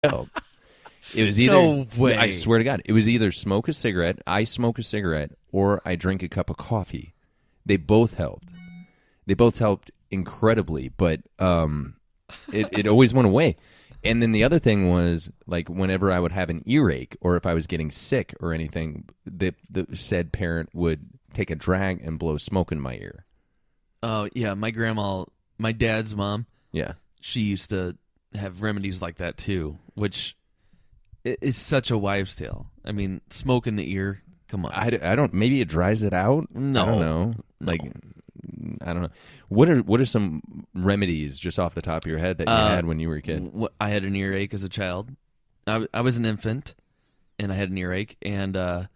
helped. It was either, No way. I swear to God, it was either I smoke a cigarette, or I drink a cup of coffee. They both helped. They both helped incredibly, but it always went away. And then the other thing was, like, whenever I would have an earache or if I was getting sick or anything, the said parent would take a drag and blow smoke in my ear. Oh, yeah, my grandma, my dad's mom, Yeah. she used to have remedies like that too, which is such a wives' tale. I mean, smoke in the ear, come on. I don't, maybe it dries it out? No. I don't know. Like, I don't know. What are some remedies just off the top of your head that you had when you were a kid? I had an earache as a child. I was an infant, and I had an earache, and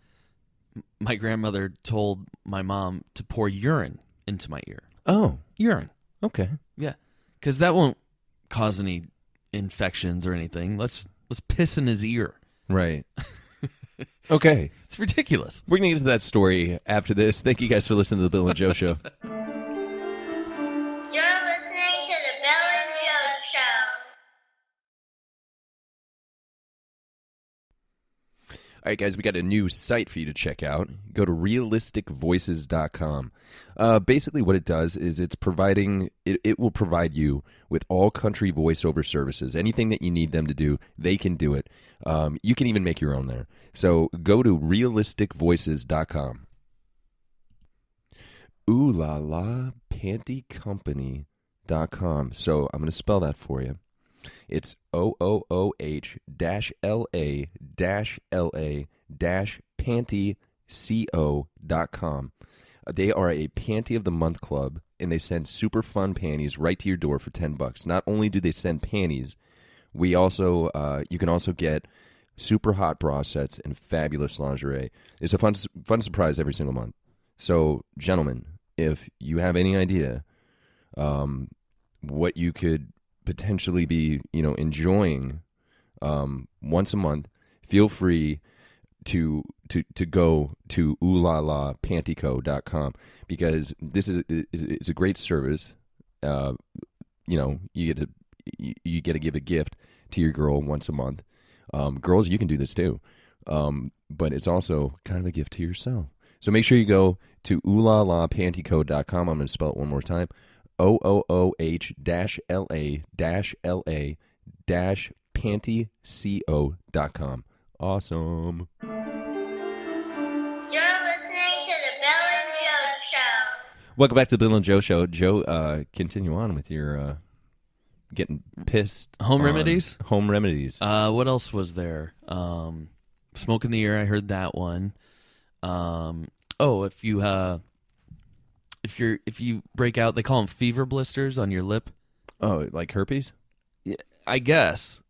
my grandmother told my mom to pour urine into my ear. Oh, Urine. okay. Yeah, because that won't cause any infections or anything. Let's piss in his ear. Right. Okay. It's ridiculous. We're going to get to that story after this. Thank you guys for listening to the Bill and Joe Show. You're listening to the Bill and Joe Show. All right, guys, we got a new site for you to check out. Go to realisticvoices.com. Basically, what it does is it will provide you with all country voiceover services. Anything that you need them to do, they can do it. You can even make your own there. So go to realisticvoices.com. Ooh la la pantycompany.com. So I'm going to spell that for you. It's OOOH-LA-LA-pantyco.com. They are a Panty of the Month club, and they send super fun panties right to your door for $10. Not only do they send panties, you can also get super hot bra sets and fabulous lingerie. It's a fun surprise every single month. So, gentlemen, if you have any idea what you could potentially be, enjoying once a month, feel free to go to oolalapantyco.com, because this is a great service. You get to give a gift to your girl once a month. Girls, you can do this too, but it's also kind of a gift to yourself. So make sure you go to oolalapantyco.com. I'm going to spell it one more time. OOOH-LA-pantyco.com. Awesome. You're listening to the Bill and Joe Show. Welcome back to the Bill and Joe Show. Joe, continue on with your getting pissed. Home remedies? Home remedies. What else was there? Smoke in the ear, I heard that one. If you break out, they call them fever blisters on your lip. Oh, like herpes? Yeah, I guess.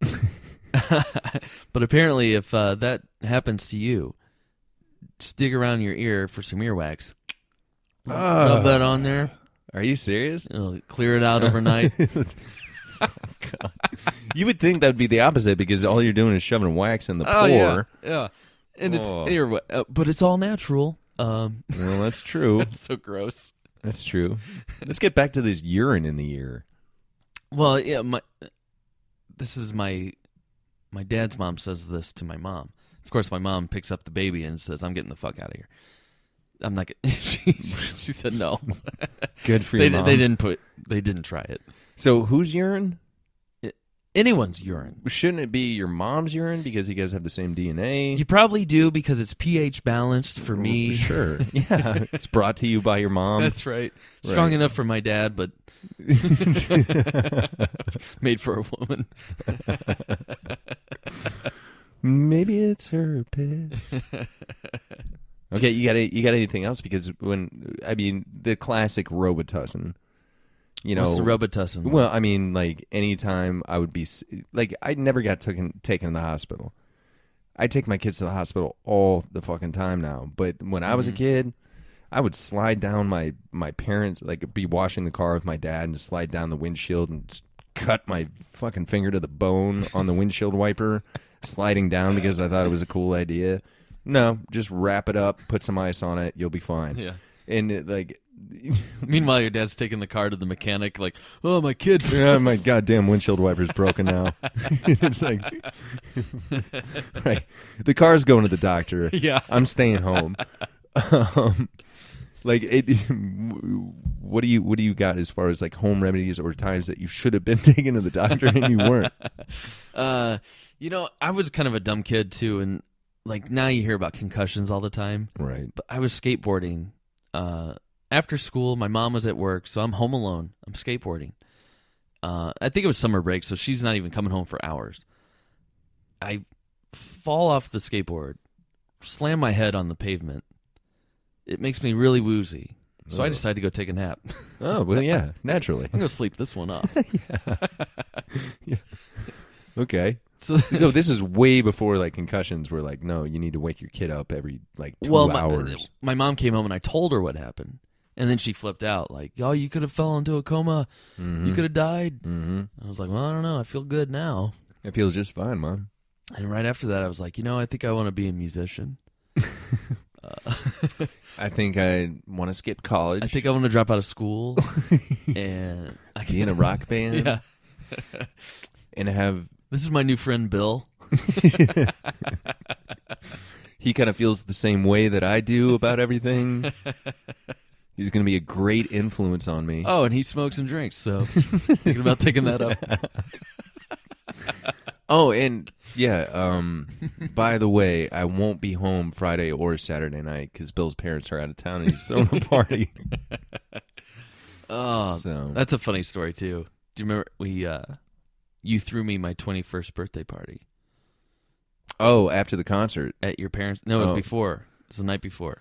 But apparently, if that happens to you, just dig around your ear for some earwax. Rub that on there. Are you serious? It'll clear it out overnight. God. You would think that would be the opposite, because all you're doing is shoving wax in the pore. Yeah. And it's ear, but it's all natural. Well, that's true. That's so gross. That's true. Let's get back to this urine in the ear. Well, yeah, this is my dad's mom says this to my mom. Of course, my mom picks up the baby and says, "I'm getting the fuck out of here." I'm not. She said no. Good for you, Mom. They didn't try it. So whose urine? Anyone's urine. Shouldn't it be your mom's urine, because you guys have the same DNA? You probably do, because it's pH balanced for me. Sure. Yeah. It's brought to you by your mom. That's right. Strong enough for my dad, but made for a woman. Maybe it's her piss. Okay, you got anything else? Because the classic Robitussin. What's the Robitussin? Well, I mean, like, anytime I would be, like, I never got taken to the hospital. I take my kids to the hospital all the fucking time now. But when I was a kid, I would slide down my parents, like, be washing the car with my dad and just slide down the windshield and just cut my fucking finger to the bone on the windshield wiper, sliding down because I thought it was a cool idea. No, just wrap it up, put some ice on it, you'll be fine. Yeah. And Meanwhile, your dad's taking the car to the mechanic, like, oh, my kid. Yeah, my goddamn windshield wiper's broken now. It's like, right. The car's going to the doctor. Yeah. I'm staying home. Like, what do you got as far as like home remedies or times that you should have been taken to the doctor and you weren't? I was kind of a dumb kid too, and like now you hear about concussions all the time. Right. But I was skateboarding. After school, my mom was at work, so I'm home alone. I'm skateboarding. I think it was summer break, so she's not even coming home for hours. I fall off the skateboard, slam my head on the pavement. It makes me really woozy, so I decide to go take a nap. Oh, well, yeah, naturally. I'm going to sleep this one off. Yeah. Okay. So this is way before like concussions were like, no, you need to wake your kid up every like 2 hours. My mom came home and I told her what happened. And then she flipped out like, oh, you could have fell into a coma. Mm-hmm. You could have died. Mm-hmm. I was like, well, I don't know. I feel good now. I feel just fine, Mom. And right after that, I was like, I think I want to be a musician. I think I want to skip college. I think I want to drop out of school. And I be in a rock band. Yeah. And have... This is my new friend, Bill. He kind of feels the same way that I do about everything. He's going to be a great influence on me. Oh, and he smokes and drinks, so thinking about taking that up. Oh, and yeah, by the way, I won't be home Friday or Saturday night because Bill's parents are out of town and he's throwing a party. Oh, so. That's a funny story, too. Do you remember you threw me my 21st birthday party? Oh, after the concert. At your parents'? No, it was before. It was the night before.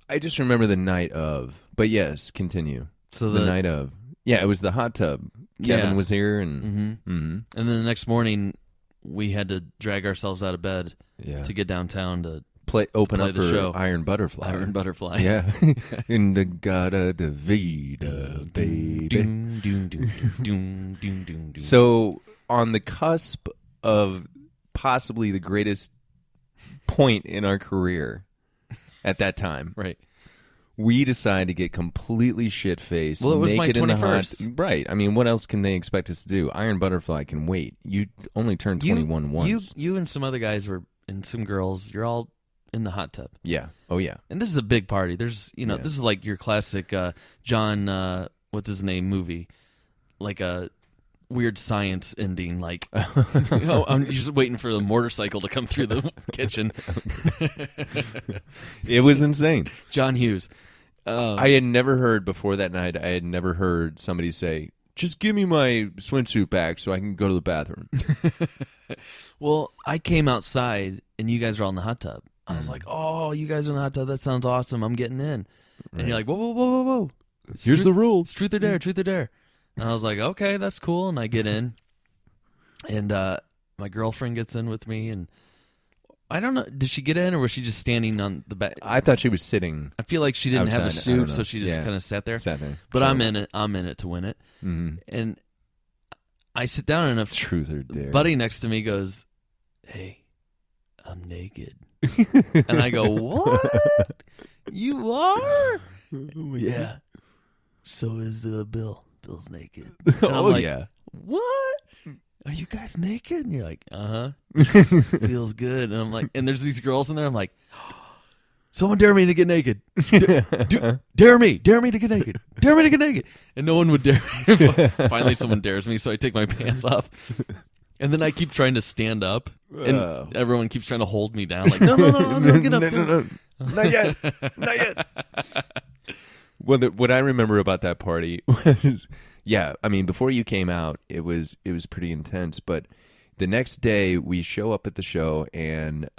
I just remember the night of. But yes, continue. So the night of. Yeah, it was the hot tub. Kevin was here. And and then the next morning, we had to drag ourselves out of bed to get downtown to open play up the for show. Iron Butterfly. Iron Butterfly. Yeah. In the Gada de Vida, baby. So, on the cusp of possibly the greatest point in our career at that time, right? We decided to get completely shit-faced. Well, it was naked my in the 21st. Right. I mean, what else can they expect us to do? Iron Butterfly can wait. You only turned 21 once. You and some other guys and some girls, you're all in the hot tub. Yeah. Oh, yeah. And this is a big party. There's, this is like your classic John, what's his name, movie. Like a weird science ending, like, I'm just waiting for the motorcycle to come through the kitchen. It was insane. John Hughes. I had never heard before that night, I had never heard somebody say, just give me my swimsuit back so I can go to the bathroom. Well, I came outside and you guys are all in the hot tub. I was like, oh, you guys are in the hot tub. That sounds awesome. I'm getting in. Right. And you're like, whoa. Here's the rules. It's truth or dare, truth or dare. And I was like, okay, that's cool. And I get in. And my girlfriend gets in with me. And I don't know, did she get in or was she just standing on the back? I thought she was sitting. I feel like she didn't outside. have a suit, so she just kind of sat there. But sure. I'm in it to win it. Mm-hmm. And I sit down and a truth or dare. buddy next to me goes, hey, I'm naked. And I go, what? You are? Yeah. God. So is Bill. Bill's naked. And I'm like, yeah. What? Are you guys naked? And you're like, uh-huh. Feels good. And I'm like, and there's these girls in there. I'm like, someone dare me to get naked. Dare me to get naked. Dare me to get naked. And no one would dare me. Finally, someone dares me, so I take my pants off. And then I keep trying to stand up, and everyone keeps trying to hold me down. Like, no, get up. No. Not yet. Well, what I remember about that party was, I mean, before you came out, it was pretty intense. But the next day, we show up at the show, and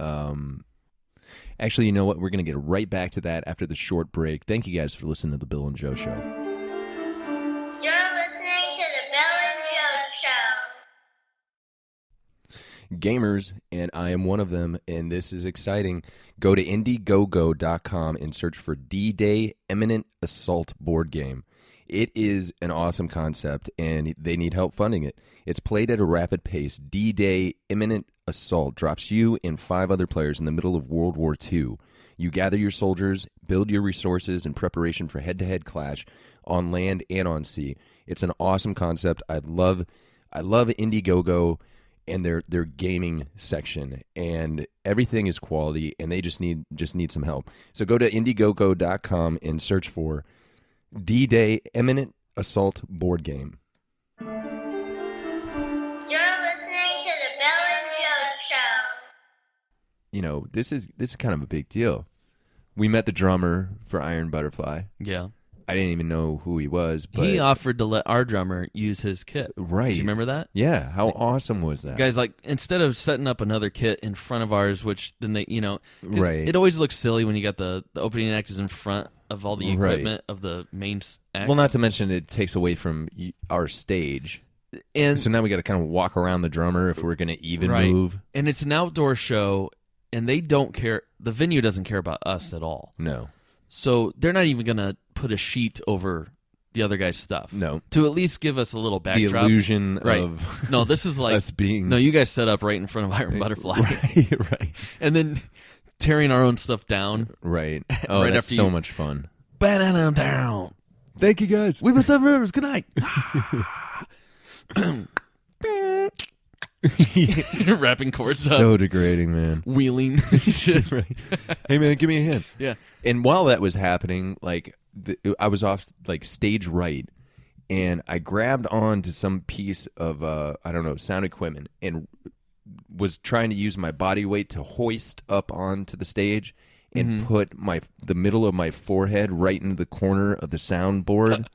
actually, you know what? We're going to get right back to that after the short break. Thank you guys for listening to The Bill and Joe Show. You're listening to the Bill and Joe Show. Gamers, and I am one of them, and this is exciting. Go to Indiegogo.com and search for D-Day Imminent Assault board game. It is an awesome concept, and they need help funding it. It's played at a rapid pace. D-Day Imminent Assault drops you and 5 other players in the middle of World War II. You gather your soldiers, Build your resources in preparation for head-to-head clash on land and on sea. It's an awesome concept. I love Indiegogo and their gaming section, and everything is quality, and they just need some help. So go to Indiegogo.com and search for D-Day Imminent Assault Board Game. You're listening to the Bill and Joe Show. You know, this is kind of a big deal. We met the drummer for Iron Butterfly. Yeah. I didn't even know who he was, but He offered to let our drummer use his kit. right. Do you remember that? Yeah, how awesome was that? Guys, like, instead of setting up another kit in front of ours, which then they, 'cause Right. it always looks silly when you got the opening act is in front of all the Right. equipment of the main act. Well, not to mention it takes away from our stage. and So now we got to kind of walk around the drummer if we're going to even Right. move. And it's an outdoor show, and they don't care. The venue doesn't care about us at all. No. So they're not even going to put a sheet over the other guy's stuff. No. To at least give us a little The backdrop. illusion Right. of No, this is like us being... No, you guys set up right in front of Iron Butterfly. Right. And then tearing our own stuff down. Right. Oh, Right that's after so you- much fun. Banana down. Thank you, guys. We must have rivers. Good night. Rapping chords up. So degrading, man. Wheeling. Shit. Right. Hey, man, give me a hand. Yeah. And while that was happening, like I was off like stage right, and I grabbed on to some piece of I don't know, sound equipment, and was trying to use my body weight to hoist up onto the stage and put the middle of my forehead right into the corner of the soundboard,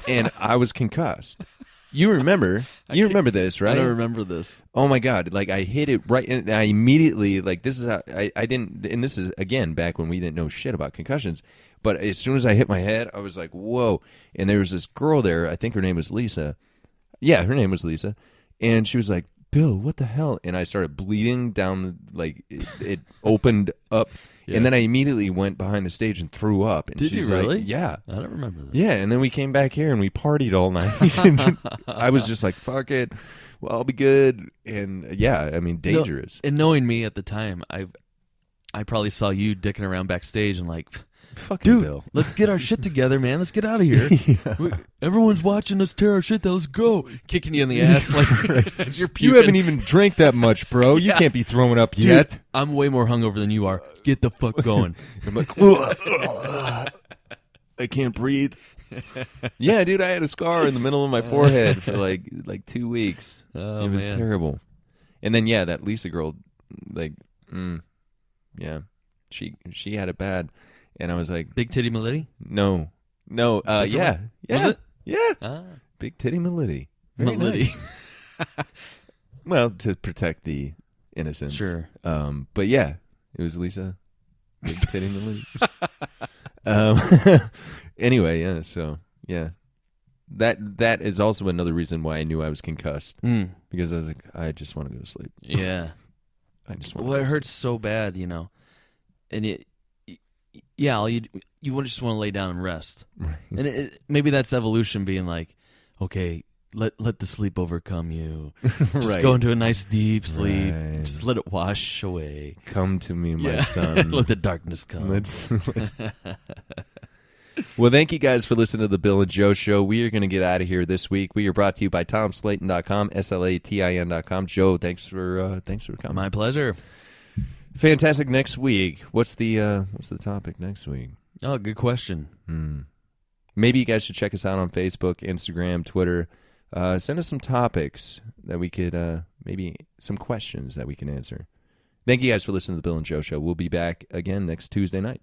and I was concussed. You remember this, right? I don't remember this. Oh my God! Like I hit it right, and I immediately this is how I didn't. And this is again back when we didn't know shit about concussions. But as soon as I hit my head, I was like, "Whoa!" And there was this girl there. I think her name was Lisa. Yeah, her name was Lisa, and she was like, "Bill, what the hell?" And I started bleeding down. Like it opened up, Yeah. and then I immediately went behind the stage and threw up. And Did you she's like, really? Yeah. I don't remember this. Yeah, and then we came back here and we partied all night. I was just like, fuck it. Well, I'll be good. And yeah, I mean, dangerous. And knowing me at the time, I probably saw you dicking around backstage and like, Fucking dude, Bill. let's get our shit together, man. Let's get out of here. Everyone's watching us tear our shit down. Let's go. Kicking you in the ass like as you're puking. You haven't even drank that much, bro. You Yeah. can't be throwing up Dude, yet. I'm way more hungover than you are. Get the fuck going. I'm like, I can't breathe. Yeah, dude, I had a scar in the middle of my forehead for like 2 weeks. Oh, It was man. terrible. And then yeah, that Lisa girl, yeah, she had it bad, and I was like, Big Titty Melody? no, Different yeah, one? yeah, Was it? yeah, Ah, big titty Melody. Very Melody. nice. Well, to protect the innocence, Sure. But yeah, it was Lisa, big titty Melody. Anyway, yeah, so yeah, that is also another reason why I knew I was concussed, because I was like, I just want to go to sleep. Yeah. I just want. Well, to it go to hurts so bad, and yeah, you just want to lay down and rest. sleep. Right. And maybe that's evolution being like, okay, let the sleep overcome you. Just Right. go into a nice deep sleep. Right. Just let it wash away. Come to me, my Yeah. son. Let the darkness come. Let's. Well, thank you guys for listening to the Bill and Joe Show. We are going to get out of here this week. We are brought to you by TomSlayton.com, SLATIN.com. Joe, thanks for coming. My pleasure. Fantastic. Next week, what's the topic next week? Oh, good question. Maybe you guys should check us out on Facebook, Instagram, Twitter. Send us some topics that we could maybe some questions that we can answer. Thank you guys for listening to the Bill and Joe Show. We'll be back again next Tuesday night.